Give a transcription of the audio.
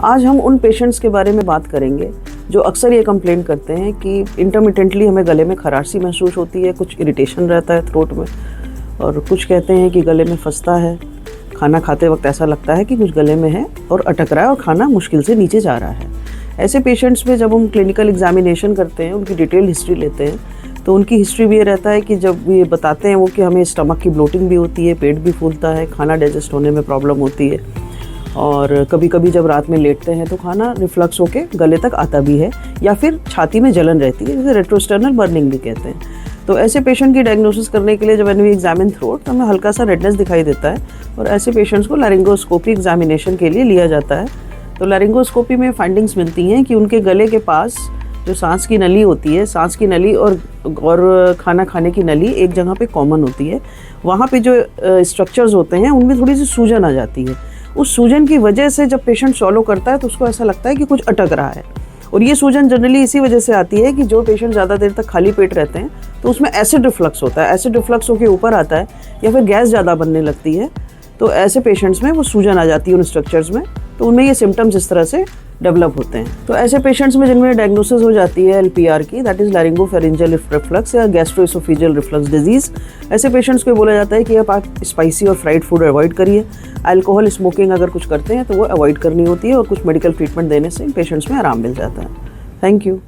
आज हम उन पेशेंट्स के बारे में बात करेंगे जो अक्सर ये कंप्लेन करते हैं कि इंटरमिटेंटली हमें गले में खराश महसूस होती है, कुछ इरिटेशन रहता है थ्रोट में, और कुछ कहते हैं कि गले में फंसता है, खाना खाते वक्त ऐसा लगता है कि कुछ गले में है और अटक रहा है और खाना मुश्किल से नीचे जा रहा है। ऐसे पेशेंट्स में जब हम क्लिनिकल एग्जामिनेशन करते हैं, उनकी डिटेल हिस्ट्री लेते हैं, तो उनकी हिस्ट्री भी ये रहता है कि जब ये बताते हैं वो कि हमें स्टमक की ब्लोटिंग भी होती है, पेट भी फूलता है, खाना डाइजेस्ट होने में प्रॉब्लम होती है, और कभी कभी जब रात में लेटते हैं तो खाना रिफ्लक्स होके गले तक आता भी है, या फिर छाती में जलन रहती है, जिसे रेट्रोस्टर्नल बर्निंग भी कहते हैं। तो ऐसे पेशेंट की डायग्नोसिस करने के लिए जब वी एग्जामिन थ्रोट तो हमें हल्का सा रेडनेस दिखाई देता है, और ऐसे पेशेंट्स को लैरिंगोस्कोपी एग्जामिनेशन के लिए लिया जाता है। तो लैरिंगोस्कोपी में फाइंडिंग्स मिलती हैं कि उनके गले के पास जो सांस की नली होती है, सांस की नली और खाना खाने की नली एक जगह पे कॉमन होती है, वहाँ पे जो स्ट्रक्चर्स होते हैं उनमें थोड़ी सी सूजन आ जाती है। उस सूजन की वजह से जब पेशेंट सॉलो करता है तो उसको ऐसा लगता है कि कुछ अटक रहा है, और ये सूजन जनरली इसी वजह से आती है कि जो पेशेंट ज़्यादा देर तक खाली पेट रहते हैं तो उसमें एसिड रिफ्लक्स होता है, एसिड रिफ्लक्स होकर ऊपर आता है, या फिर गैस ज़्यादा बनने लगती है। तो ऐसे पेशेंट्स में वो सूजन आ जाती है उन स्ट्रक्चर्स में, तो उनमें ये सिम्टम्स इस तरह से डेवलप होते हैं। तो ऐसे पेशेंट्स में जिनमें डायग्नोसिस हो जाती है LPR की, दैट इज लैरिंगोफेरिंजियल रिफ्लक्स या गैस्ट्रोइसोफेजियल रिफ्लक्स डिजीज, ऐसे पेशेंट्स को बोला जाता है कि आप स्पाइसी और फ्राइड फूड अवॉइड करिए। अल्कोहल, स्मोकिंग अगर कुछ करते हैं तो वो अवॉइड करनी होती है, और कुछ मेडिकल ट्रीटमेंट देने से पेशेंट्स में आराम मिल जाता है। Thank you.